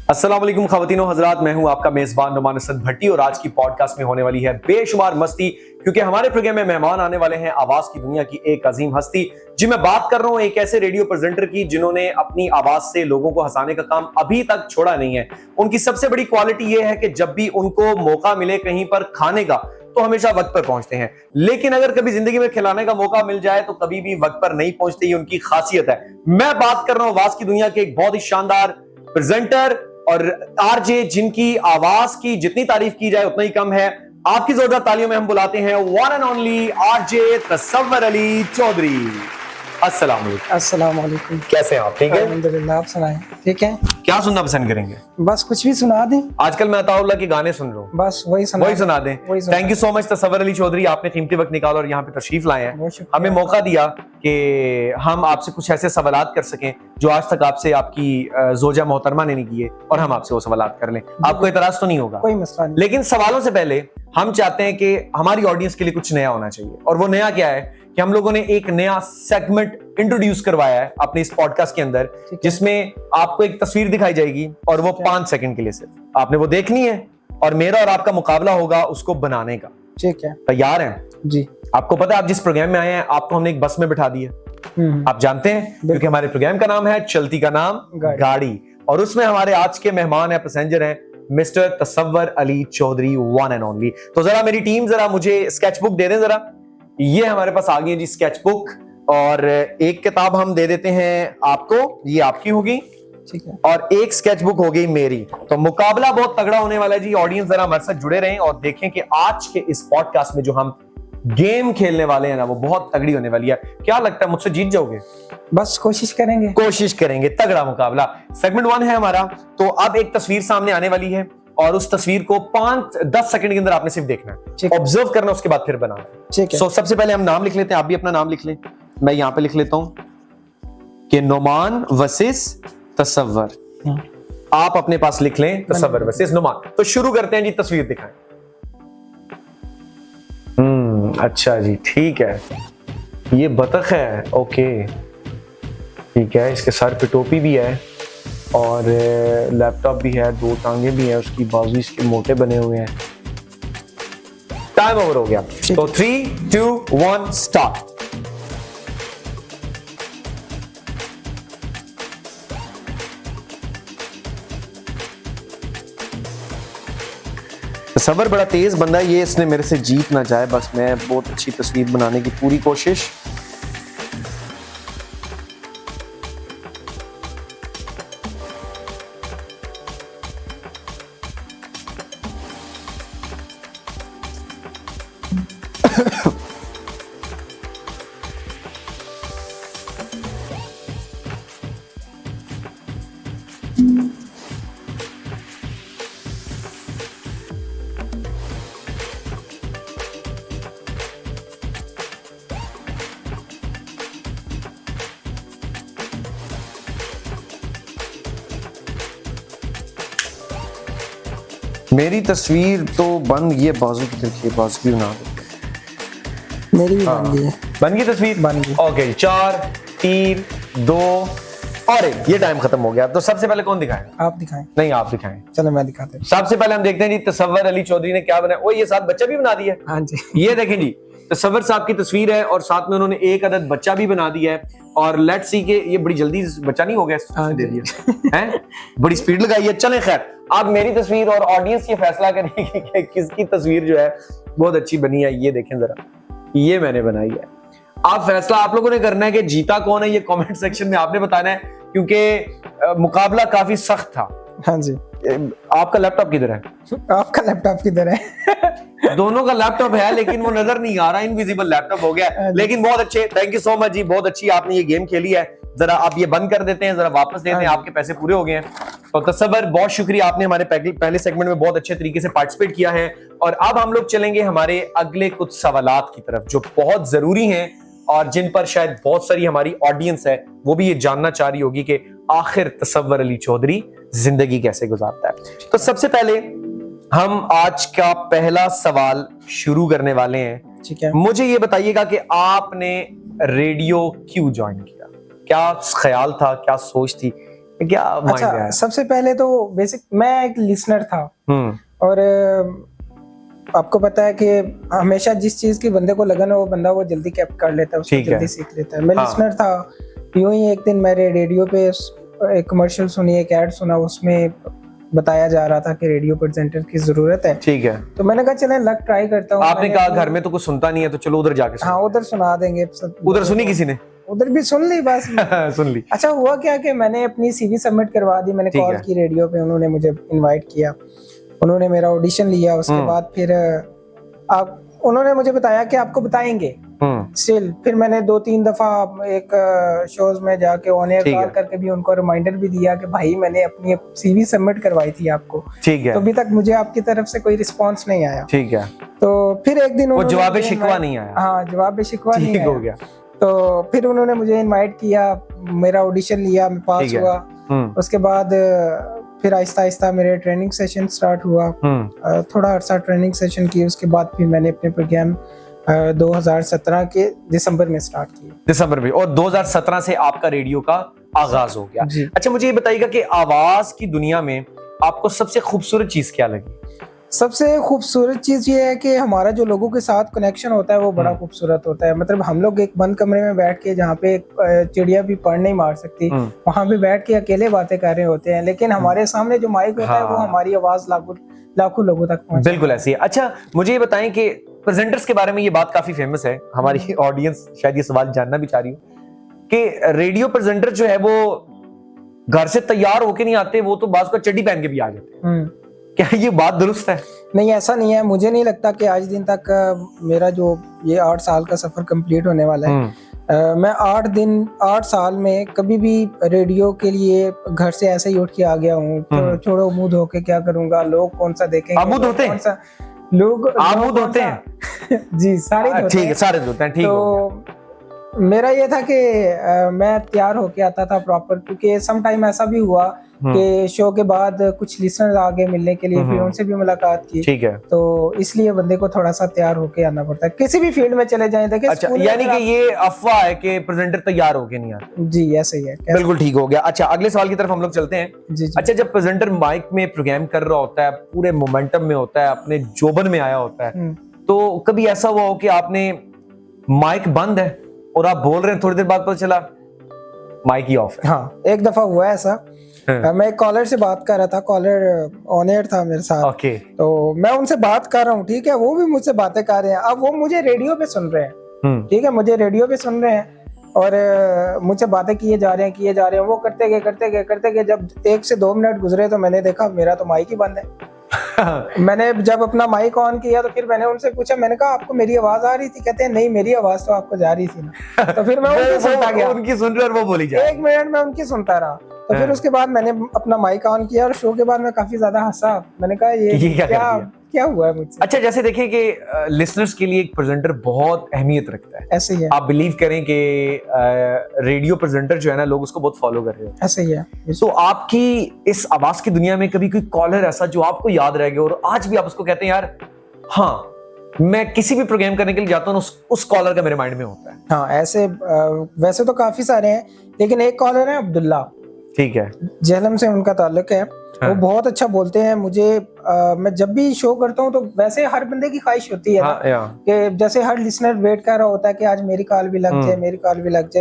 अस्सलाम वालेकुम ख़वातीन व हज़रात, मैं हूं आपका मेज़बान नुमान असद भट्टी और आज की पॉडकास्ट में होने वाली है बेशुमार मस्ती, क्योंकि हमारे प्रोग्राम में मेहमान आने वाले हैं आवाज़ की दुनिया की एक अजीम हस्ती। जी, मैं बात कर रहा हूं एक ऐसे रेडियो प्रेजेंटर की जिन्होंने अपनी आवाज़ से लोगों को हंसाने का काम अभी तक छोड़ा नहीं है। उनकी सबसे बड़ी क्वालिटी यह है कि जब भी उनको मौका मिले कहीं पर खाने का तो हमेशा वक्त पर पहुंचते हैं, लेकिन अगर कभी जिंदगी में खिलाने का मौका मिल जाए तो कभी भी वक्त पर नहीं पहुंचते। ये उनकी खासियत है। मैं बात कर रहा हूं आवाज़ की दुनिया के एक बहुत ही शानदार प्रेजेंटर और आरजे जिनकी आवाज की जितनी तारीफ की जाए उतना ही कम है। आपकी जोरदार तालियों में हम बुलाते हैं one and only RJ Tasawwur Ali Chaudhary. अस्सलाम वालेकुम। अस्सलाम वालेकुम। कैसे हैं आप? ठीक है, अल्हम्दुलिल्लाह। आप सुनाएं, ठीक है? क्या सुनना पसंद करेंगे? बस कुछ भी सुना दें। आजकल मैं अताउल्लाह के गाने सुन रहा हूँ, बस वही सुना दें। Thank you so much Tasawwur Ali Chaudhary, आपने कीमती वक्त निकाला और यहाँ पे तशरीफ लाए हैं, हमें मौका दिया कि हम आपसे कुछ ऐसे सवालात कर सकें जो आज तक आपसे आपकी जोजा मोहतरमा ने नहीं किए और हम आपसे वो सवालात कर लें। आपको एतराज तो नहीं होगा? कोई मसला नहीं। लेकिन सवालों से पहले हम चाहते हैं कि हमारी ऑडियंस के लिए कुछ नया होना चाहिए, और वो नया क्या है कि हम लोगों ने एक नया सेगमेंट इंट्रोड्यूस करवाया है अपने इस पॉडकास्ट के अंदर, जिसमें आपको एक तस्वीर दिखाई जाएगी और वो 5 सेकंड के लिए सिर्फ आपने वो देखनी है और मेरा और आपका मुकाबला होगा उसको बनाने का। ठीक है, तैयार हैं? जी। आपको पता है आप जिस प्रोग्राम में आए हैं आपको हमने एक बस में बिठा दिया, आप जानते हैं, क्योंकि हमारे प्रोग्राम का नाम है चलती का नाम गाड़ी, और उसमें हमारे आज के मेहमान है, पैसेंजर हैं mister Tasawwur Ali Chaudhary, one and only. तो जरा मेरी टीम जरा मुझे स्केच बुक दे दें जरा। ये हमारे पास आ गई है जी स्केच बुक, और एक किताब हम दे देते हैं आपको, ये आपकी होगी, ठीक है, और एक स्केच बुक हो गई मेरी। तो मुकाबला बहुत तगड़ा होने वाला है जी। ऑडियंस जरा हमारे साथ जुड़े रहें और देखें कि आज के इस पॉडकास्ट में जो हम गेम खेलने वाले हैं ना वो बहुत तगड़ी होने वाली है। क्या लगता है मुझसे जीत जाओगे? बस कोशिश करेंगे, तगड़ा मुकाबला। सेगमेंट 1 है हमारा। तो अब एक तस्वीर सामने आने वाली है और उस तस्वीर को 5-10 सेकंड के अंदर आपने सिर्फ देखना है, ऑब्जर्व करना, उसके बाद फिर बनाना है। ठीक है। सबसे पहले हम नाम लिख लेते हैं, आप भी अपना नाम लिख लें। मैं यहां पे लिख लेता हूं कि नुमान वर्सेस तसव्वुर। आप अपने पास लिख लें तसव्वुर वर्सेस नुमान। तो शुरू करते हैं जी, तस्वीर दिखाएं। अच्छा जी, ठीक है, ये बतख है, ओके ठीक है, इसके सर पे टोपी भी है और लैपटॉप भी है, 2 टांगे भी हैं, उसकी बाजू इसके मोटे बने हुए हैं। टाइम ओवर हो गया। तो 3, 2, 1 स्टार्ट। तसव्वुर बड़ा तेज बंदा है, ये इसने मेरे से जीत ना जाए, बस मैं बहुत अच्छी तस्वीर बनाने की पूरी कोशिश। मेरी तस्वीर तो बन गई है, बाजू की तरफ बाजू भी बना दो। मेरी भी बन गई है। बन गई तस्वीर? बन गई। ओके, 4, 3, 2 और 1। ये टाइम खत्म हो गया। तो सबसे पहले कौन दिखाए? आप दिखाएं। नहीं, आप दिखाएं। चलो मैं दिखाता हूं। सबसे पहले हम देखते हैं जी तसव्वुर अली चौधरी ने क्या बनाया। वो ये साथ बच्चा भी बना दिया है। हाँ जी, ये देखें जी, तसव्वुर साहब की तस्वीर है और साथ में उन्होंने एक अदद बच्चा भी बना दिया है। और लेट्स सी के ये बड़ी जल्दी बच्चा नहीं हो गया, दे दिया है, बड़ी स्पीड लगाई है। चलें खैर, अब मेरी तस्वीर और ऑडियंस ये फैसला करेगी कि किसकी तस्वीर जो है बहुत अच्छी बनी है। ये देखें जरा, ये मैंने बनाई है। आप फैसला आप लोगों ने करना है कि जीता कौन है, ये कमेंट सेक्शन में आपने बताना है, क्योंकि मुकाबला काफी सख्त था। हाँ जी। आपका लैपटॉप किधर है? आपका लैपटॉप किधर है? दोनों का लैपटॉप है लेकिन वो नजर नहीं आ रहा, इनविजिबल लैपटॉप हो गया। लेकिन बहुत अच्छे, थैंक यू सो मच जी, बहुत अच्छी आपने ये गेम खेली है। जरा आप ये बंद कर देते हैं, जरा वापस देते हैं, आपके पैसे पूरे हो गए हैं। तो तसव्वुर बहुत शुक्रिया, आपने हमारे पहले सेगमेंट में बहुत अच्छे तरीके से पार्टिसिपेट किया है। और अब हम लोग चलेंगे हमारे अगले कुछ सवालात की तरफ जो बहुत जरूरी हैं और जिन पर शायद बहुत सारी हमारी ऑडियंस है वो भी ये जानना चाह रही होगी कि आखिर तसव्वुर अली चौधरी जिंदगी कैसे गुजारता है। तो सबसे पहले हम आज का पहला सवाल शुरू करने वाले हैं। ठीक है। मुझे ये बताइएगा कि आपने रेडियो क्यों ज्वाइन किया? क्या ख्याल था, क्या सोच थी क्या माइंड अच्छा, है? सबसे पहले तो बेसिक मैं एक लिसनर था और आपको पता है कि हमेशा जिस चीज की बंदे को लगन है वो बंदा वो जल्दी कैप कर लेता है, उसको ठीक है। जल्दी सीख लेता है। मैं हाँ। लिसनर था। यूं ही एक दिन मेरे रेडियो पे एक कमर्शियल सुनी, एक ऐड सुना, उसमें बताया जा रहा था कि रेडियो प्रेजेंटर की जरूरत है। ठीक है। तो मैंने कहा चलें लक ट्राई करता हूँ। आपने कहा घर में तो कुछ सुनता नहीं है तो चलो उधर जाके हाँ, उधर सुना देंगे। उधर सुनी किसी ने? उधर भी सुन ली बस। सुन ली। अच्छा, हुआ क्या कि मैंने अपनी सीवी सबमिट करवा दी, मैंने ठीक कॉल है। की रेडियो पे, उन्होंने मुझे इनवाइट किया, उन्होंने मेरा ऑडिशन लिया। उसके बाद फिर उन्होंने मुझे बताया कि आपको बताएंगे स्टिल। फिर मैंने 2-3 दफा एक शोज में जाके ऑन एयर कॉल करके भी उनको रिमाइंडर भी दिया कि भाई मैंने अपनी सीवी सबमिट करवाई थी आपको। ठीक है। तो अभी तक मुझे आपकी तरफ से कोई रिस्पांस नहीं आया। ठीक है। तो फिर एक दिन वो जवाब शिकवा नहीं आया। हाँ, जवाब शिकवा नहीं हो गया। तो फिर उन्होंने मुझे इनवाइट किया, मेरा ऑडिशन लिया, मैं पास हुआ। उसके बाद फिर आहिस्ता आहिस्ता मेरे ट्रेनिंग सेशन स्टार्ट हुआ। थोड़ा अर्सा ट्रेनिंग सेशन की, उसके बाद फिर मैंने अपने प्रोग्राम 2017 के दिसंबर में स्टार्ट किया। दिसंबर में, और 2017 से आपका रेडियो का आगाज हो गया। अच्छा, मुझे ये बताइएगा कि आवाज की दुनिया में आपको सबसे खूबसूरत चीज क्या लगी? सबसे खूबसूरत चीज ये है कि हमारा जो लोगों के साथ कनेक्शन होता है वो बड़ा खूबसूरत होता है। मतलब हम लोग एक बंद कमरे में बैठ के, जहाँ पे चिड़िया भी पर नहीं मार सकती, वहां पे बैठ के अकेले बातें कर रहे होते हैं, लेकिन हमारे सामने जो माइक होता है वो हमारी आवाज लाखों लोगों तक पहुंचाता है। बिल्कुल ऐसी है। अच्छा, मुझे ये बताएं कि प्रेजेंटर्स के बारे में ये बात काफी फेमस है, हमारी ऑडियंस शायद ये सवाल जानना भी चाह रही हो कि रेडियो प्रेजेंटर जो है वो घर से तैयार होके नहीं आते, वो तो बाज का चड्डी पहन के भी आ जाते हैं। क्या ये बात दुरुस्त है? नहीं, ऐसा नहीं है। मुझे नहीं लगता कि आज दिन तक मेरा जो ये 8 साल का सफर कंप्लीट होने वाला है, मैं 8 साल में कभी भी रेडियो के लिए घर से ऐसे ही उठ के आ गया हूँ। छोड़ो मुंह धो के क्या करूंगा, लोग कौन सा देखेंगे, आमूद होते हैं, लोग आमूद होते हैं। जी, सारे ठीक है, सारे होते हैं। ठीक है। तो मेरा ये था कि मैं तैयार होके आता था प्रॉपर, क्योंकि सम टाइम ऐसा भी हुआ कि शो के बाद कुछ लिसनर्स आ गए मिलने के लिए, फिर उनसे भी मुलाकात की। ठीक है। तो इसलिए बंदे को थोड़ा सा तैयार होके आना पड़ता है, किसी भी फील्ड में चले जाएं। देखिए, अच्छा, यानी कि ये अफवाह है कि प्रेजेंटर तैयार होके नहीं आते? जी, ऐसे ही है। बिल्कुल ठीक हो गया। अच्छा, अगले सवाल की तरफ हम लोग चलते हैं। जी। अच्छा, जब प्रेजेंटर माइक में प्रोग्राम कर रहा होता है, पूरे मोमेंटम में होता है, अपने जोबन में आया होता है, तो कभी ऐसा हुआ हो कि आपने माइक बंद है और आप बोल रहे हैं, थोड़ी देर बाद पता चला माइक ही ऑफ है? हाँ, एक दफा हुआ ऐसा। मैं एक कॉलर से बात कर रहा था, कॉलर ऑन एयर था मेरे साथ। तो मैं उनसे बात कर रहा हूँ, ठीक है, वो भी मुझसे बातें कर रहे हैं। अब वो मुझे रेडियो पे सुन रहे हैं, ठीक है, मुझे रेडियो पे सुन रहे हैं और मुझसे बातें किए जा रहे हैं। वो करते गए। जब 1 से 2 मिनट गुजरे तो मैंने देखा मेरा तो माइक ही बंद है। मैंने जब अपना माइक ऑन किया तो फिर मैंने उनसे पूछा, मैंने कहा आपको मेरी आवाज आ रही थी? कहते हैं नहीं, मेरी आवाज तो आपको जा रही थी ना। तो फिर मैं उनकी सुनता गया, उनकी सुन रहे और वो बोली जा 1 मिनट में उनकी सुनता रहा। तो फिर उसके बाद मैंने अपना माइक ऑन किया और शो के बाद मैं काफी ज्यादा हंसा। मैंने कहा ये क्या हुआ है मुझसे। अच्छा, जैसे देखें कि लिसनर्स के लिए एक प्रेजेंटर बहुत अहमियत रखता है। ऐसे ही है। आप बिलीव करें कि रेडियो प्रेजेंटर जो है ना, लोग उसको बहुत फॉलो कर रहे हैं। ऐसे ही है। तो आपकी इस आवाज की दुनिया में कभी कोई कॉलर ऐसा जो आपको याद रह गया और आज भी आप उसको कहते हैं, यार हाँ, मैं किसी भी प्रोग्राम करने के लिए जाता हूँ, उस कॉलर का मेरे माइंड में होता है? हाँ, ऐसे वैसे तो काफी सारे हैं, लेकिन एक कॉलर है अब्दुल्ला। ठीक है। झेलम से उनका ताल्लुक है। वो बहुत अच्छा बोलते हैं। मुझे मैं जब भी शो करता हूँ तो वैसे हर बंदे की ख्वाहिश होती है कि जैसे हर लिसनर वेट कर रहा होता है कि आज मेरी कॉल भी लग जाए,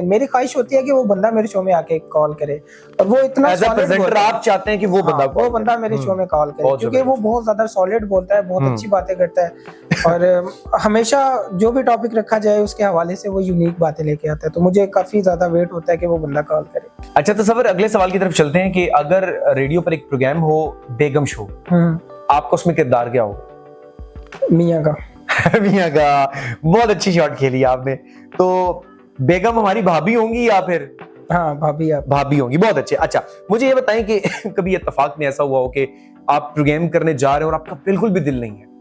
मेरी ख्वाहिश होती है कि वो बंदा मेरे शो में आके कॉल करे। और वो इतना सॉलिड, आप चाहते हैं कि वो बंदा मेरे शो में कॉल करे, क्योंकि वो बहुत ज्यादा सॉलिड बोलता है, बहुत अच्छी बातें करता है और हमेशा जो भी टॉपिक रखा जाए उसके हवाले से वो यूनिक बातें लेके आता है। तो मुझे काफी ज्यादा वेट होता है कि वो बंदा कॉल करे। अच्छा, तो सर अगले सवाल की तरफ चलते हैं कि अगर रेडियो पर एक प्रोग्राम हो बेगम शो, आपको उसमें किरदार क्या होगा? मियां का। मियां का, बहुत अच्छी शॉट खेली आपने। तो बेगम हमारी भाभी होंगी या फिर? हाँ, भाभी होंगी। बहुत अच्छे। अच्छा, मुझे ये बताएं कि कभी इत्तेफाक में ऐसा हुआ हो कि आप प्रोग्राम करने जा रहे हैं और आपका बिल्कुल भी दिल नहीं है,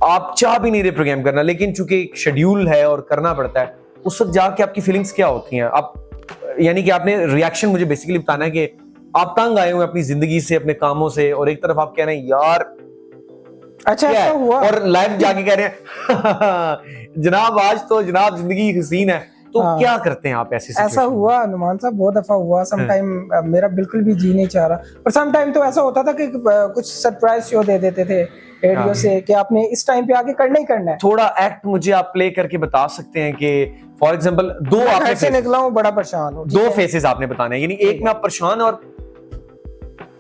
आप चाह भी नहीं रहे प्रोग्राम करना, लेकिन चूंकि एक शेड्यूल है और करना पड़ता है, उस वक्त जाके आपकी फीलिंग्स क्या होती हैं? आप यानी कि आपने रिएक्शन मुझे बेसिकली बताना है कि आप तंग आए हुए अपनी जिंदगी से, अपने कामों से, और एक तरफ आप कह रहे हैं यार अच्छा ऐसा हुआ, और लाइव जाके कह रहे हैं जनाब आज तो जनाब जिंदगी हसीन है, तो क्या करते हैं आप ऐसी ऐसा सिचुएशन में? हुआ नुमान साहब, बहुत दफा हुआ। सम टाइम मेरा बिल्कुल भी जी नहीं चाह रहा, पर सम टाइम तो ऐसा होता था कि कुछ सरप्राइज शो दे देते थे रेडियो से कि आपने इस टाइम पे आके करना ही करना है। थोड़ा एक्ट मुझे आप प्ले करके बता सकते हैं कि फॉर एग्जांपल दो आपने से निकला हूँ, बड़ा परेशान हूँ, दो फेसेस आपने बताने हैं, यानी एक में आप परेशान और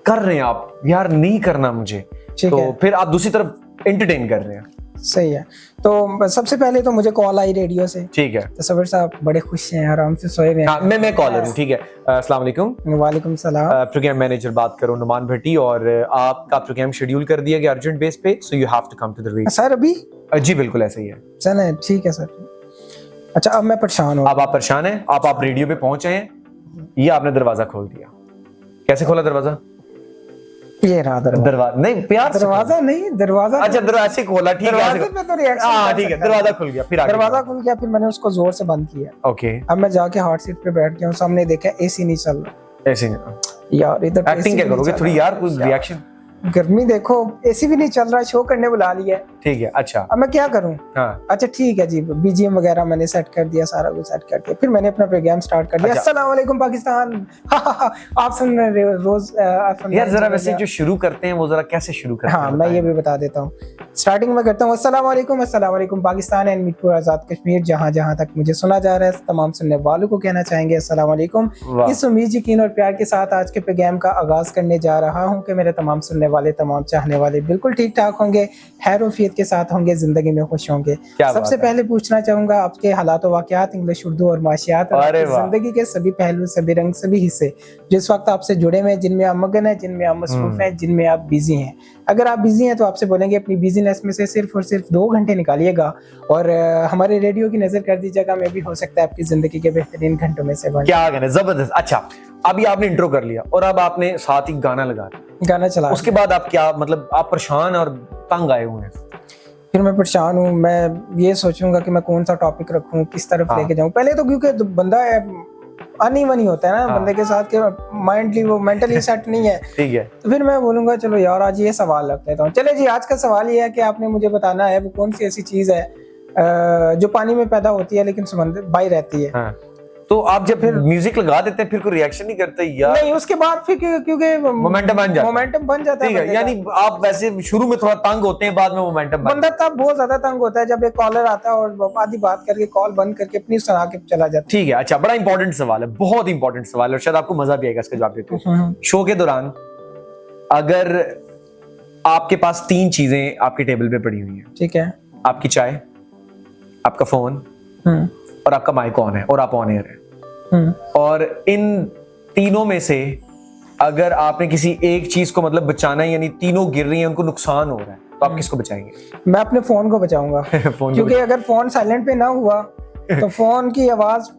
कर रहे हैं आप यार नहीं करना मुझे, तो फिर आप दूसरी तरफ एंटरटेन कर रहे हैं। सही है। तो सबसे पहले तो मुझे कॉल आई रेडियो से। ठीक है। तो सबर साहब बड़े खुश हैं, आराम से सोए हुए हैं। हाँ, मैं कॉलर हूँ। ठीक है। अस्सलाम वालेकुम। वालेकुम सलाम। प्रोग्राम मैनेजर बात करो नुमान भट्टी, और आपका प्रोग्राम शेड्यूल कर दिया गया अर्जेंट बेस पे, so you have to come to the radio. Sir अभी? जी बिल्कुल ऐसा ही है। चलें ठीक है सर। अच्छा अब मैं परेशान हूँ। अब आप परेशान हैं, आप रेडियो पे पहुंचे हैं, ये आपने दरवाजा खोल दिया। कैसे खोला दरवाजा? ये रहा दरवाजा नहीं, प्यार से दरवाजा नहीं, दरवाजा अच्छा दरवाजा से खोला। ठीक है, दरवाजे पे तो रिएक्शन। हाँ ठीक है, दरवाजा खुल गया, फिर दरवाजा खुल गया, फिर मैंने उसको जोर से बंद किया। ओके। अब मैं जाके हॉट सीट पे बैठ गया हूँ, सामने देखा एसी नहीं चल रहा। ऐसे यार इधर एक्टिंग क्या करोगे थोड़ी यार, कुछ रिएक्शन। गर्मी देखो, एसी भी नहीं चल रहा, शो करने बुला लिया। ठीक है। अच्छा अब मैं क्या करूं? हाँ। अच्छा ठीक है जी, बीजीएम वगैरह मैंने सेट कर दिया, सारा कुछ सेट कर दिया, फिर मैंने अपना प्रोग्राम स्टार्ट कर दिया। अच्छा। अस्सलाम वालेकुम पाकिस्तान। आप सुन रहे हो रोज यार जरा वैसे जो शुरू करते हैं वो जरा कैसे शुरू करते हैं? हाँ मैं ये भी बता देता हूँ। स्टार्टिंग में करता हूँ अस्सलाम वालेकुम पाकिस्तान एंड मीरपुर आजाद कश्मीर, जहाँ जहाँ तक मुझे सुना जा रहा है, तमाम सुनने वालों को कहना चाहेंगे अस्सलाम वालेकुम। इस उम्मीद, यकीन और प्यार के साथ आज के प्रोग्राम का आगाज करने जा रहा हूँ कि मेरे तमाम सुनने वाले, तमाम चाहने वाले बिल्कुल ठीक ठाक होंगे, खैर-ओ-आफियत के साथ होंगे, जिंदगी में खुश होंगे। सबसे पहले पूछना चाहूंगा आपके हालात व वाकयात, इंग्लिश, उर्दू और माशियात और जिंदगी के सभी पहलू, सभी रंग, सभी हिस्से जिस वक्त आपसे जुड़े हुए, जिनमें आप मगन हैं, जिनमें आप मसरूफ हैं, जिनमें आप बिजी हैं। अगर आप बिजी हैं तो आपसे बोलेंगे अपनी बिजीनेस में से सिर्फ और सिर्फ 2 घंटे निकालिएगा और हमारे रेडियो की नजर कर दीजिएगा। मैं भी हो सकता है आपकी जिंदगी के बेहतरीन घंटों में से बन। क्या कहना, जबरदस्त। अच्छा अभी आपने इंट्रो कर लिया और अब आपने साथ ही गाना लगा, गाना चला, उसके बाद आप क्या, मतलब आप परेशान और तंग आए हुए हैं? फिर मैं परेशान हूँ, मैं ये सोचूंगा कि मैं कौन सा टॉपिक रखूं, किस तरफ लेके जाऊं। पहले तो क्योंकि बंदा अनइवन होता है ना बंदे के साथ के माइंडली वो मेंटली सेट नहीं है। ठीक है। तो फिर मैं बोलूंगा चलो यार आज ये सवाल रख लेता हूँ। चले जी, आज का सवाल ये है कि आपने मुझे बताना है वो कौन सी ऐसी चीज है जो पानी में पैदा होती है लेकिन समंदर बाहर रहती है। तो आप जब फिर म्यूजिक लगा देते हैं फिर कोई रिएक्शन नहीं करते यार? नहीं, उसके बाद फिर क्योंकि मोमेंटम बन जाता है। यानी आप वैसे शुरू में थोड़ा तंग होते हैं, बाद में मोमेंटम बंदा तब बहुत ज्यादा तंग होता है जब एक कॉलर आता है और आधी बात करके कॉल बंद करके अपनी सुना के चला जाता है। ठीक है। अच्छा, बड़ा इंपॉर्टेंट सवाल है, बहुत इंपॉर्टेंट सवाल है और शायद आपको मजा भी आएगा इसका जवाब देते हुए। शो के दौरान अगर आपके पास 3 चीजें आपके टेबल पे पड़ी हुई है, ठीक है, आपकी चाय, आपका फोन और आपका माइक ऑन है और आप ऑन एयर है, और इन तीनों में से अगर आपने किसी एक चीज को मतलब बचाना है, यानी तीनों गिर रही हैं, उनको नुकसान हो रहा है, तो आप किसको बचाएंगे? मैं अपने फोन को बचाऊंगा। क्योंकि अगर फोन साइलेंट पे ना हुआ तो फोन की आवाज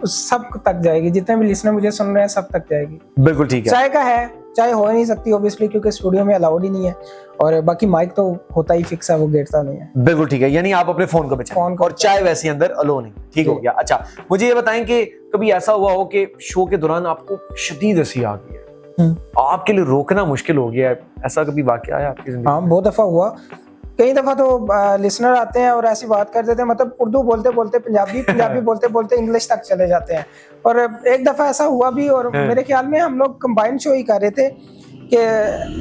सब तक जाएगी, जितने भी लिसनर मुझे सुन रहे हैं सब तक जाएगी। बिल्कुल ठीक है। चाय का है, चाय हो नहीं सकती ऑब्वियसली क्योंकि स्टूडियो में अलाउड ही नहीं है, और बाकी माइक तो होता ही फिक्स है, वो गिरता नहीं है। बिल्कुल ठीक है, यानी आप अपने फोन को बचाएं और चाय वैसे अंदर अलो नहीं। ठीक हो गया। अच्छा, मुझे ये बताएं कि कभी ऐसा हुआ हो कि शो के दौरान आपको शदीद हंसी आ गई है, आपके लिए रोकना मुश्किल हो गया है, ऐसा कभी वाकया है आपकी जिंदगी? हाँ, बहुत दफा हुआ। कई दफा तो लिसनर आते हैं और ऐसी बात कर देते हैं, मतलब उर्दू बोलते बोलते पंजाबी बोलते बोलते इंग्लिश तक चले जाते हैं। और एक दफा ऐसा हुआ भी, और मेरे ख्याल में हम लोग कंबाइंड शो ही कर रहे थे कि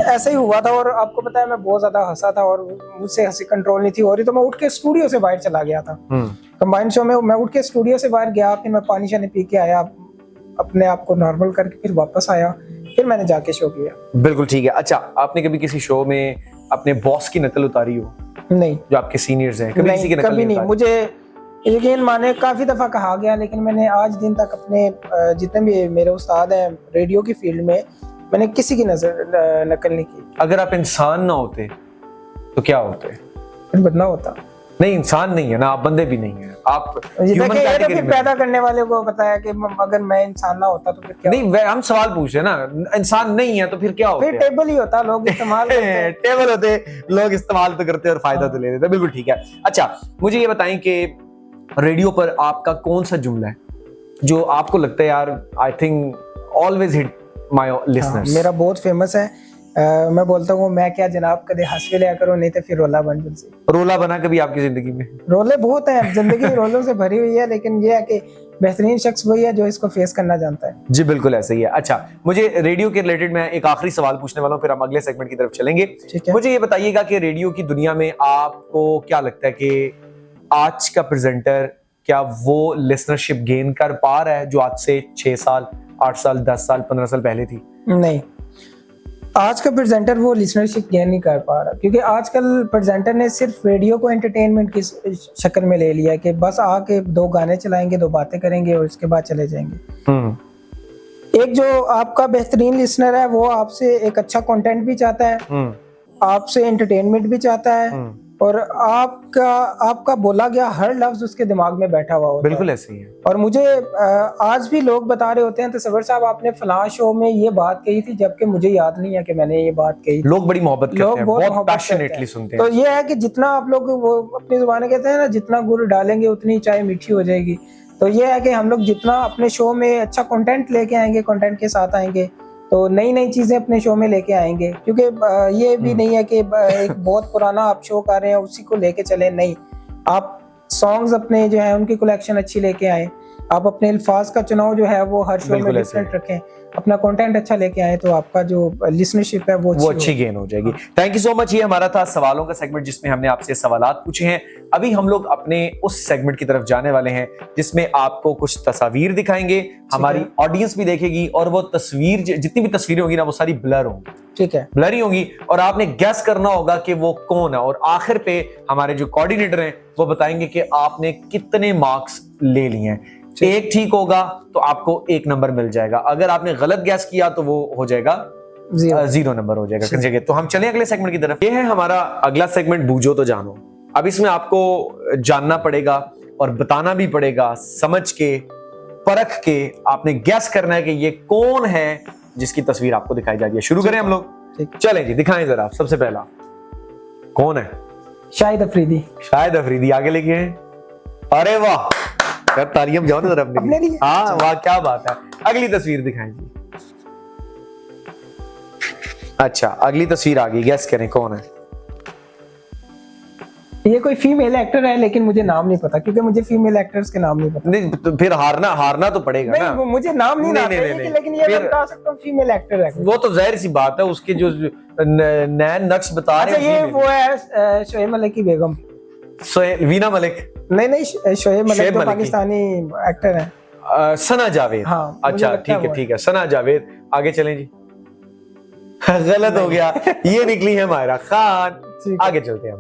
ऐसा ही हुआ था, और आपको पता है मैं बहुत ज्यादा हंसा था और मुझसे हंसी कंट्रोल नहीं थी हो रही, तो मैं उठ के स्टूडियो से बाहर चला गया था। कंबाइंड शो में मैं उठ के स्टूडियो से बाहर गया, फिर मैं पानी शानी पी के आया, अपने आप को नॉर्मल करके फिर वापस आया, फिर मैंने जाके शो किया। बिल्कुल ठीक है। अच्छा, आपने कभी किसी शो में अपने बॉस की नकल उतारी हो? नहीं। जो आपके सीनियर्स हैं, कभी किसी की नकल नहीं? मुझे यकीन माने काफी दफा कहा गया, लेकिन मैंने आज दिन तक अपने जितने भी मेरे उस्ताद हैं रेडियो की फील्ड में, मैंने किसी की नकल नहीं की। अगर आप इंसान ना होते तो क्या होते? बंदा होता। नहीं, इंसान नहीं है ना आप, बंदे भी नहीं है आप, ह्यूमन कैटेगरी में। पैदा करने वाले को बताया कि अगर मैं इंसान ना होता तो फिर क्या? नहीं, हम सवाल पूछ रहे हैं ना, इंसान नहीं है तो फिर क्या होता? फिर टेबल ही होता, लोग इस्तेमाल करते। टेबल होते, लोग इस्तेमाल तो करते और फायदा तो ले लेते। बिल्कुल ठीक है। अच्छा, मुझे ये बताएं कि रेडियो पर आपका कौन सा जुमला है जो आपको लगता है यार I think always hit my listeners? मेरा बहुत फेमस है, मैं बोलता हूँ, मैं क्या जनाब कदे हंस के लिया करो, नहीं तो फिर रोला बन जाए। रोला बना कभी आपकी जिंदगी में? रोले बहुत हैं, जिंदगी रोलों से भरी हुई है, लेकिन ये है कि बेहतरीन शख्स वही है जो इसको फेस करना जानता है। जी बिल्कुल ऐसे ही है। अच्छा, मुझे रेडियो के रिलेटेड मैं एक आखिरी सवाल पूछने वाला हूँ, फिर हम अगले सेगमेंट की तरफ चलेंगे। मुझे ये बताइएगा कि रेडियो की दुनिया में आपको क्या लगता है कि आज का प्रेजेंटर क्या वो लिसनरशिप गेन कर पा रहा है जो आज से 6 साल, 8 साल, 10 साल, 15 साल पहले थी? नहीं, आज का प्रेजेंटर वो लिसनरशिप गेन नहीं कर पा रहा, क्योंकि आजकल प्रेजेंटर ने सिर्फ रेडियो को एंटरटेनमेंट की शक्ल में ले लिया कि बस आके 2 गाने चलाएंगे, 2 बातें करेंगे और उसके बाद चले जाएंगे। एक जो आपका बेहतरीन लिसनर है वो आपसे एक अच्छा कंटेंट भी चाहता है, आपसे एंटरटेनमेंट भी चाहता है, और आपका बोला गया हर लफ्ज उसके दिमाग में बैठा हुआ होता है। बिल्कुल ऐसे ही है। और मुझे आज भी लोग बता रहे होते हैं, तसव्वुर साहब आपने फलां शो में ये बात कही थी, जबकि मुझे याद नहीं है कि मैंने ये बात कही। लोग बड़ी मोहब्बत करते हैं, बहुत पैशनेटली सुनते हैं। तो ये है कि जितना आप लोग वो अपनी जुबान कहते हैं ना, जितना गुड़ डालेंगे उतनी चाय मीठी हो जाएगी। तो ये है कि हम लोग जितना अपने शो में अच्छा कंटेंट लेके आएंगे, कंटेंट के साथ आएंगे, तो नई नई चीजें अपने शो में लेके आएंगे। क्योंकि ये भी नहीं है कि एक बहुत पुराना आप शो कर रहे हैं उसी को लेके चले, नहीं, आप सॉन्ग्स अपने जो है उनकी कलेक्शन अच्छी लेके आए, आप अपने अल्फाज का चुनाव जो है वो हर शो में डिफरेंट रखें, अपना कंटेंट अच्छा लेके आए, तो आपका जो लिसनरशिप है वो अच्छी गेन हो जाएगी। Thank you so much. ये हमारा था सवालों का सेगमेंट जिसमें हमने आपसे सवालात पूछे हैं। अभी हम लोग अपने उस सेगमेंट की तरफ जाने वाले हैं जिसमें आपको कुछ तस्वीर दिखाएंगे, हमारी ऑडियंस भी देखेगी, और वो तस्वीर जितनी भी तस्वीरें होंगी ना वो सारी ब्लर होंगी। ठीक है, ब्लर ही होंगी, और आपने गैस करना होगा कि वो कौन है, और आखिर पे हमारे जो कोऑर्डिनेटर हैं वो बताएंगे कि आपने कितने मार्क्स ले लिए हैं। एक ठीक होगा तो आपको 1 नंबर मिल जाएगा, अगर आपने गलत गैस किया तो वो हो जाएगा 0 नंबर हो जाएगा। तो हम चलें अगले सेगमेंट की तरफ। ये है हमारा अगला सेगमेंट, बूझो तो जानो। अब इसमें आपको जानना पड़ेगा और बताना भी पड़ेगा, समझ के परख के आपने गैस करना है कि ये कौन है जिसकी तस्वीर आपको दिखाई जा रही है। शुरू करें हम लोग? चलें जी, दिखाएं जरा। सबसे पहला कौन है? शाहिद अफरीदी। शाहिद अफरीदी आगे लेके हैं। अरे वाह, तारीफ जाओ ना जरा अपने लिए। हाँ वाह, क्या बात है। अगली तस्वीर दिखाएं जी। अच्छा, अगली तस्वीर आ गई, गैस करें कौन है? ये कोई फीमेल एक्टर है, लेकिन मुझे नाम नहीं पता, क्योंकि मुझे फीमेल एक्टर्स के नाम नहीं पता। नहीं तो फिर हारना तो पड़ेगा ना। मुझे नाम नहीं आता, लेकिन ये मैं बता सकता हूँ फीमेल एक्टर है। वो तो जाहिर सी बात है, उसके जो नैन नक्श बता रहे हैं। ये वो है शोएब मलिक की बेगम, वीना मलिक। नहीं, शोएब मलिक तो पाकिस्तानी एक्टर है। सना जावेद। हाँ, अच्छा ठीक है, सना जावेद। आगे चलें जी। गलत हो गया, ये निकली है मायरा खान। आगे चलते हैं।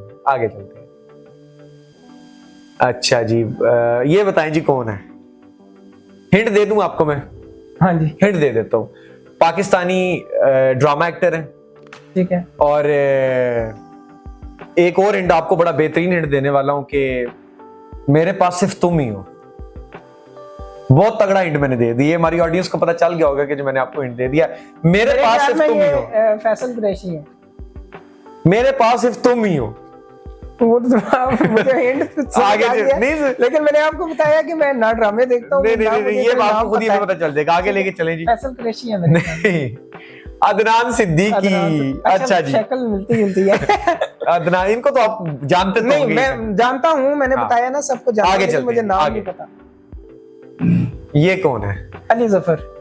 अच्छा जी, ये बताएं जी कौन है? हिंट दे दूं आपको मैं? हाँ जी, हिंट दे देता हूँ। पाकिस्तानी ड्रामा एक्टर है। ठीक है। और एक और हिंट आपको, बड़ा बेहतरीन हिंट देने वाला हूं कि मेरे पास सिर्फ तुम ही हो। बहुत तगड़ा हिंट मैंने दे दिया, हमारी ऑडियंस को पता चल गया होगा कि जो मैंने आपको हिंट दे दिया, मेरे पास सिर्फ तुम ही हो। फैसल कुरैशी है। मेरे पास सिर्फ तुम ही हो। वो तो मुझे हिंट आगे नहीं, लेकिन मैंने आपको बताया कि मैं ना ड्रामे देखता हूँ। नहीं, ये बात आपको खुद ही पता चल जाएगा। आगे लेके चलें जी। फैसल कुरैशी है मेरे। नहीं, अदनान सिद्दीकी। अच्छा जी, शक्ल मिलती जुलती है। अदनान, इनको तो आप जानते तो नहीं, मैं जानता हूँ, मैंने बताया ना सबको जानता हूँ, लेकिन मुझे नाम नहीं पता। ये कौन है? अली जफर।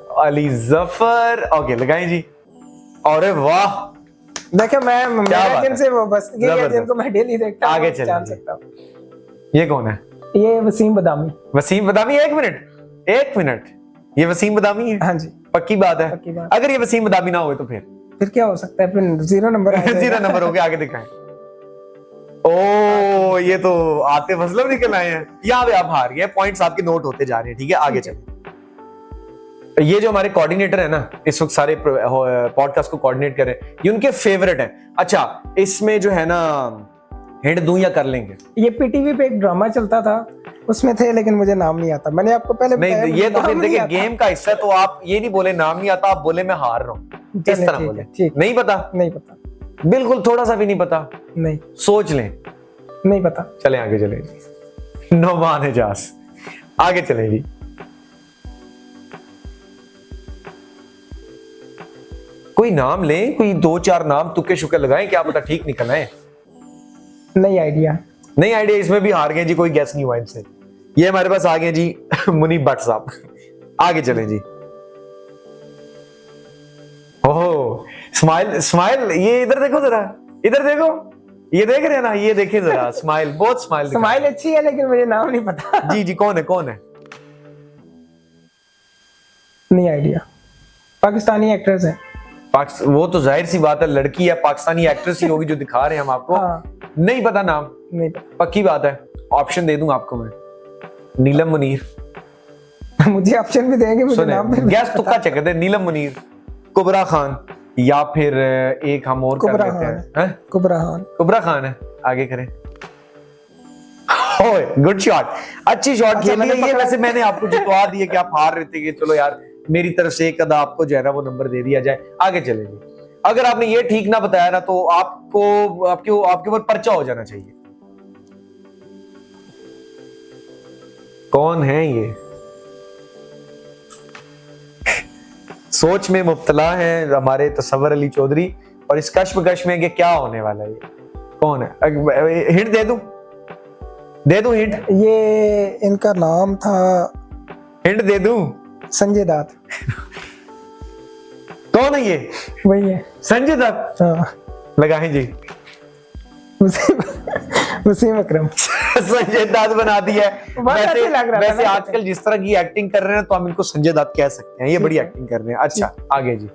ओके, लगाएं जी। अरे वाह, देखो मैं जिनसे वो बस ये है जिनको मैं डेली देखता हूं, आगे जान सकता हूं। ये कौन है? ये वसीम बदामी। एक मिनट, ये वसीम बदामी है? हाँ जी, पक्की बात है। अगर ये वसीम बदामी ना हो तो फिर क्या हो सकता है? फिर 0 नंबर 0 नंबर हो गया। आगे दिखाएं। ओ, ये तो आतिफ असलम निकल आए हैं। यहाँ पे आप हार गए, पॉइंट्स आपके नोट होते जा रहे हैं। ठीक है, आगे चलिए। ये जो हमारे कोऑर्डिनेटर है ना, इस वक्त सारे पॉडकास्ट को कोऑर्डिनेट कर रहे हैं, ये उनके फेवरेट हैं। अच्छा, इसमें जो है ना, हिंट दूं या कर लेंगे? ये पीटीवी पे एक ड्रामा चलता था, उसमें थे, लेकिन मुझे नाम नहीं आता। मैंने आपको पहले बताया। नहीं, ये तो फिर देखिए गेम का हिस्सा, तो आप ये नहीं बोले नाम नहीं आता, आप बोले मैं हार रहा हूँ, इस तरह बोले। नहीं पता? नहीं पता, बिल्कुल थोड़ा सा भी नहीं पता? नहीं। सोच लें। नहीं पता। चले आगे चले जी। नोमान एजाज। आगे चले जी। कोई नाम लें, कोई 2-4 नाम तुक्के शुक्के लगाएं, क्या पता ठीक निकल आए। नहीं आइडिया। इसमें भी हार गए जी, कोई गैस नहीं हुआ इनसे। ये हमारे पास आ गए जी मुनीब भट्ट साहब। आगे चलें जी। ओह स्माइल स्माइल, ये इधर देखो जरा, इधर देखो, ये देख रहे हैं ना, ये देखें जरा, स्माइल, बहुत स्माइल स्माइल अच्छी है लेकिन मुझे नाम नहीं पता। जी जी, कौन है कौन है? नहीं आइडिया। पाकिस्तानी एक्ट्रेस है। वो तो जाहिर सी बात है, लड़की है, पाकिस्तानी एक्ट्रेस ही होगी जो दिखा रहे हैं हम आपको। हाँ। नहीं पता नाम? नहीं पक्की बात है, ऑप्शन दे दूं आपको मैं, नीलम मुनीर। मुझे ऑप्शन भी देंगे, मुझे नाम भी गैस तुक्का चेक करते हैं, नीलम मुनीर, कुबरा खान, या फिर एक हम और कर लेते हैं, कुबरा खान है, आगे करें। गुड शॉट, अच्छी शॉट खेली है ये। वैसे मैंने आपको जितवा दिया कि आप हार रहे थे कि चलो यार मेरी तरफ से एक अदा आपको जो है ना वो नंबर दे दिया जाए। आगे चले जी। अगर आपने ये ठीक ना बताया ना तो आपको आपके ऊपर पर्चा हो जाना चाहिए। कौन है ये? सोच में मुब्तला है हमारे तसव्वुर अली चौधरी, और इस कश्मकश में कि क्या होने वाला है। ये कौन है? हिंट दे दूं हिंट? ये इनका नाम था, हिंट दे दूं? संजय दत्त। कौन है ये? वही है, संजय दत्त। हाँ। लगाएं जी। वसीम अकरम। संजय दत्त बना दिया है। वैसे आजकल जिस तरह की एक्टिंग कर रहे हैं तो हम इनको संजय दत्त कह सकते हैं, ये बड़ी एक्टिंग कर रहे हैं। अच्छा आगे जी।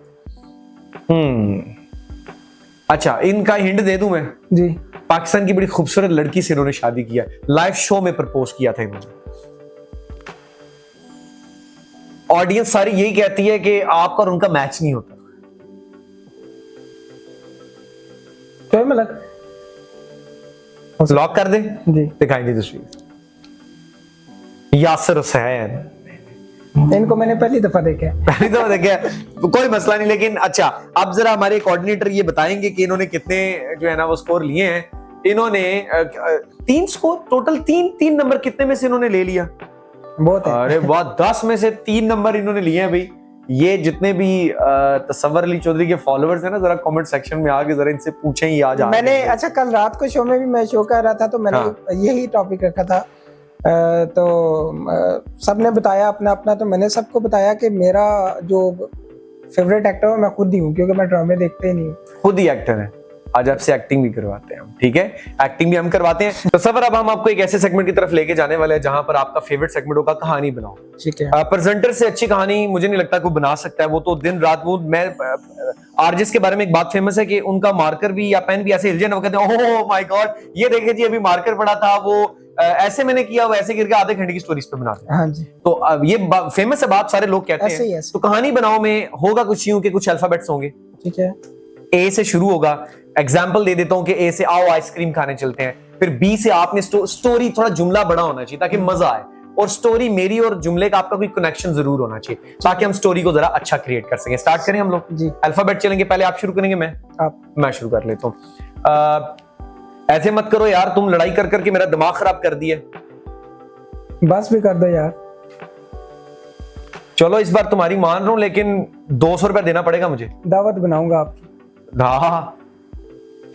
अच्छा इनका हिंट दे दूं मैं जी? पाकिस्तान की बड़ी खूबसूरत लड़की से इन्होंने शादी किया, लाइव शो में प्रपोज किया था इन्होंने। ऑडियंस सारी यही कहती है कि आपका और उनका मैच नहीं होता। तो मतलब लॉक कर दे जी? दिखाएंगे तस्वीर। यासिर हुसैन। इनको मैंने पहली दफा देखा तो कोई मसला नहीं। लेकिन अच्छा अब जरा हमारे कोऑर्डिनेटर ये बताएंगे कि इन्होंने कितने जो है ना वो स्कोर लिए हैं। इन्होंने 3 स्कोर टोटल, 3 नंबर कितने में से इन्होंने ले लिया? बहुत है। अरे वाह, 10 में से 3 नंबर इन्होंने लिए हैं भाई। ये जितने भी तसव्वुर अली चौधरी के फॉलोअर्स हैं ना, जरा कमेंट सेक्शन में आके जरा इनसे पूछें ही आज। मैंने अच्छा कल रात को शो में भी मैं शो कर रहा था तो मैंने यही टॉपिक रखा था, तो सबने बताया अपना अपना, तो मैंने सबको बताया कि मेरा जो फेवरेट एक्टर है मैं खुद ही हूँ, क्योंकि मैं ड्रामे देखते ही नहीं हूँ। खुद ही एक्टर है। आज आपसे एक्टिंग भी करवाते हैं हम, ठीक है? एक्टिंग भी हम करवाते हैं। तो सफर अब हम आपको एक ऐसे सेगमेंट की तरफ लेके जाने वाले हैं जहां पर आपका फेवरेट सेगमेंट होगा कहानी बनाओ। ठीक है। प्रेजेंटर से अच्छी कहानी मुझे नहीं लगता कोई बना सकता है। वो तो दिन रात, वो मैं आरजेस के बारे में एक बात फेमस है कि उनका मार्कर भी या पेन भी ऐसे हिल जाए ना, वो कहते हैं ओह माय गॉड ये देखे जी अभी मार्कर पड़ा था, वो ऐसे मैंने किया, वो ऐसे करके आधे घंटे की स्टोरीज पे बनाते हैं। हाँ जी। तो अब ये फेमस है बात, सारे लोग कहते हैं। तो कहानी बनाओ में होगा कुछ यूं कि कुछ अल्फाबेट्स होंगे, ठीक है? ए से शुरू होगा। एग्जाम्पल दे देता हूं कि ए से आओ आइसक्रीम खाने चलते हैं। फिर बी से आपने स्टोरी, थोड़ा जुमला बड़ा होना चाहिए ताकि मजा आए, और स्टोरी मेरी और जुमले का आपका कोई कनेक्शन जरूर होना चाहिए ताकि हम स्टोरी को जरा अच्छा क्रिएट कर सकें। स्टार्ट करें हम लोग जी। अल्फाबेट चलेंगे, पहले आप शुरू करेंगे? मैं शुरू कर लेता हूं। ऐसे मत करो यार, तुम लड़ाई कर करके मेरा दिमाग खराब कर दिया। बस भी कर दो यार। चलो इस बार तुम्हारी मान रहा हूं, लेकिन 200 रुपया देना पड़ेगा मुझे। दावत बनाऊंगा आपकी। हाँ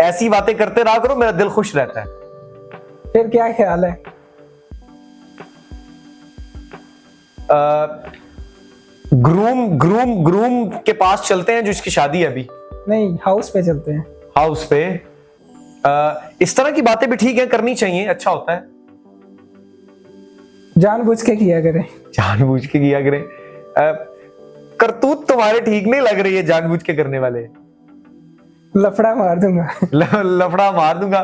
ऐसी बातें करते रहा करो, मेरा दिल खुश रहता है। फिर क्या ख्याल है? ग्रूम के पास चलते हैं जो इसकी शादी है अभी। नहीं, हाउस पे चलते हैं। हाउस पे? इस तरह की बातें भी ठीक है, करनी चाहिए, अच्छा होता है। जानबूझ के किया करें। जानबूझ के किया करें। करतूत तुम्हारे ठीक नहीं लग रही है जानबूझ के करने वाले। लफड़ा मार दूंगा। लफड़ा मार दूंगा।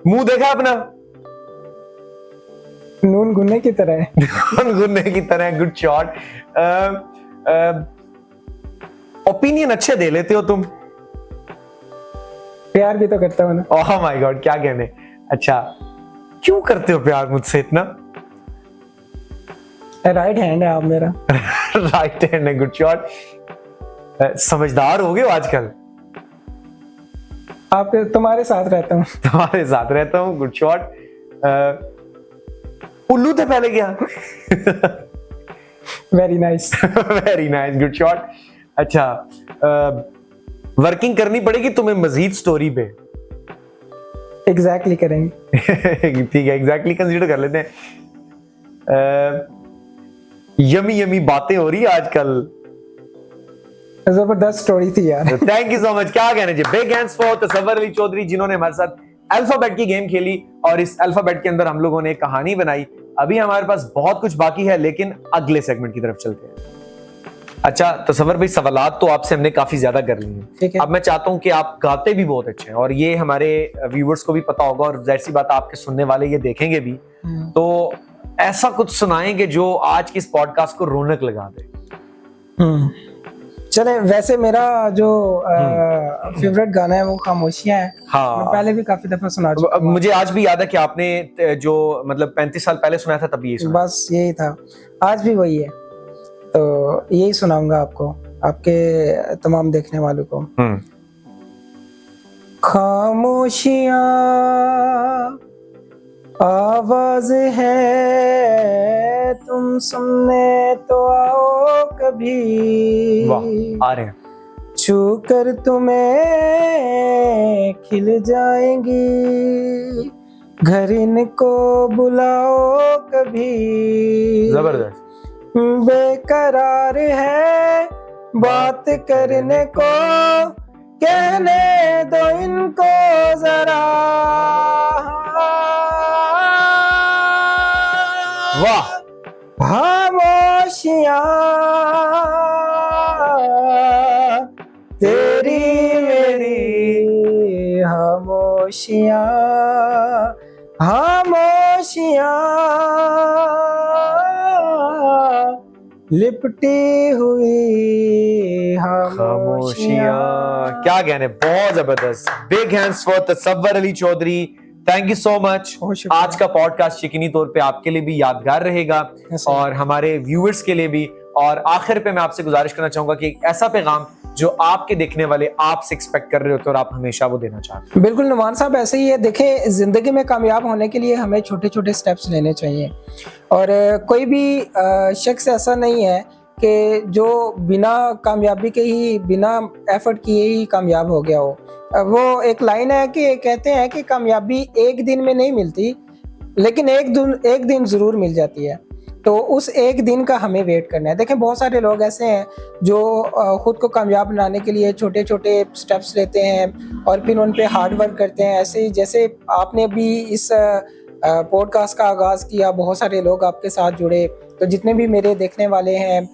मुंह देखा अपना? नून गुन्ने की तरह है। नून गुन्ने की तरह, गुड शॉट। ओपिनियन अच्छे दे लेते हो तुम। प्यार भी तो करता हूं ना। ओह माय गॉड, क्या कहने। अच्छा क्यों करते हो प्यार मुझसे इतना? राइट हैंड है आप मेरा। राइट हैंड है, गुड शॉट। समझदार हो गए आजकल। आप तुम्हारे साथ रहता हूँ। तुम्हारे साथ रहता हूँ, गुड शॉट। उल्लू थे पहले क्या? Very nice. Very nice, good shot. अच्छा वर्किंग करनी पड़ेगी तुम्हें मजीद स्टोरी पे। एग्जैक्टली करेंगे। ठीक है, एग्जैक्टली कंसीडर कर लेते हैं। यमी यमी बातें हो रही है आजकल। जबरदस्त स्टोरी थी यार। Thank you so much. क्या कहने जी, big hands for Tasawwur Ali Chaudhary जिन्होंने हमारे साथ अल्फाबेट की गेम खेली और इस अल्फाबेट के अंदर हम लोगों ने कहानी बनाई। अभी हमारे पास बहुत कुछ बाकी है, लेकिन अगले सेगमेंट की तरफ चलते हैं। अच्छा तसव्वुर भाई, सवालात तो आपसे हमने काफी ज्यादा कर लिए हैं। अब मैं चाहता हूं कि आप गाते भी बहुत अच्छे हैं और ये हमारे व्यूअर्स को भी पता होगा और जाहिर सी बात आपके सुनने वाले ये देखेंगे भी, तो ऐसा कुछ सुनाएंगे जो आज की इस पॉडकास्ट को रौनक लगा दे। चले, वैसे मेरा जो फेवरेट गाना है वो खामोशियां है। हाँ, मैं पहले भी काफी दफा सुना चुका हूं। मुझे आज भी याद है कि आपने जो मतलब 35 साल पहले सुनाया था तब यही सुना। बस यही था, आज भी वही है, तो यही सुनाऊंगा आपको, आपके तमाम देखने वालों को। खामोशियां आवाज है, तुम सुनने तो आओ कभी। वाह, आ रहे हैं। छू कर तुम्हें खिल जाएंगी, घर इनको बुलाओ कभी। जबरदस्त। बेकरार है बात करने को, कहने दो इनको जरा। वाह। खामोशियां तेरी मेरी खामोशियां, खामोशियां लिपटी हुई खामोशियां। क्या कहने, बहुत जबरदस्त। Big hands for Tasawwur Ali Chaudhary, thank you so much. आज का पॉडकास्ट यकीनी तौर पे आपके लिए भी यादगार रहेगा और हमारे व्यूअर्स के लिए भी। और आखिर पे मैं आपसे गुजारिश करना चाहूंगा कि एक ऐसा पैगाम जो आपके देखने वाले आपसे एक्सपेक्ट कर रहे होते और आप हमेशा वो देना चाहते हैं। बिल्कुल नुमान साहब, ऐसे ही है। देखें, जिंदगी में कामयाब होने के लिए हमें छोटे छोटे स्टेप्स लेने चाहिए और कोई भी शख्स ऐसा नहीं है कि जो बिना कामयाबी के ही, बिना एफर्ट किए ही कामयाब हो गया हो। वो एक लाइन है कि कहते हैं कि कामयाबी एक दिन में नहीं मिलती, लेकिन एक दिन जरूर मिल जाती है। तो उस एक दिन का हमें वेट करना है। देखें, बहुत सारे लोग ऐसे हैं जो खुद को कामयाब बनाने के लिए छोटे छोटे स्टेप्स लेते हैं और फिर उन पे हार्ड वर्क करते हैं। ऐसे ही जैसे आपने भी इस पॉडकास्ट का आगाज़ किया, बहुत सारे लोग आपके साथ जुड़े। तो जितने भी मेरे देखने वाले हैं,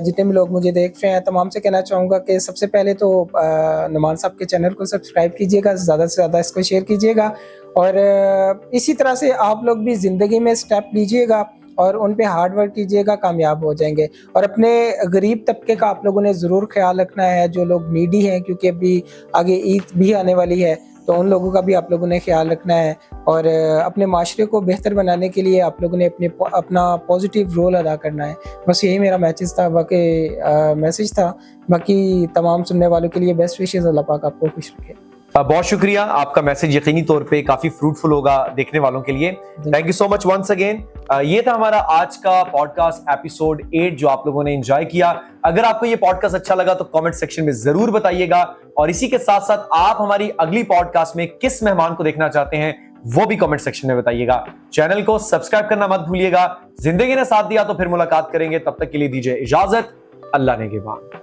जितने भी लोग मुझे देख रहे हैं, तमाम से कहना चाहूँगा कि सबसे पहले तो नुमान साहब के चैनल को सब्सक्राइब कीजिएगा, ज़्यादा से ज़्यादा इसको शेयर कीजिएगा और इसी तरह से आप लोग भी ज़िंदगी में स्टेप लीजिएगा और उन पे हार्ड वर्क कीजिएगा, कामयाब हो जाएंगे। और अपने गरीब तबके का आप लोगों ने ज़रूर ख्याल रखना है, जो लोग नीडी हैं, क्योंकि अभी आगे ईद भी आने वाली है, तो उन लोगों का भी आप लोगों ने ख्याल रखना है। और अपने माशरे को बेहतर बनाने के लिए आप लोगों ने अपना पॉजिटिव रोल अदा करना है। बस यही मेरा मैसेज था। बाकी तमाम सुनने वालों के लिए बेस्ट विशेज़। अल्लाह पाक आपको खुश रखे। बहुत शुक्रिया, आपका मैसेज यकीनी तौर पे काफी फ्रूटफुल होगा देखने वालों के लिए। Thank you so much once again. ये था हमारा आज का पॉडकास्ट एपिसोड 8 जो आप लोगों ने एंजॉय किया। अगर आपको ये पॉडकास्ट अच्छा लगा तो कमेंट सेक्शन में जरूर बताइएगा और इसी के साथ साथ आप हमारी अगली पॉडकास्ट में किस मेहमान को देखना चाहते हैं वो भी कमेंट सेक्शन में बताइएगा। चैनल को सब्सक्राइब करना मत भूलिएगा। जिंदगी ने साथ दिया तो फिर मुलाकात करेंगे, तब तक के लिए दीजिए इजाजत। अल्लाह ने के बाद।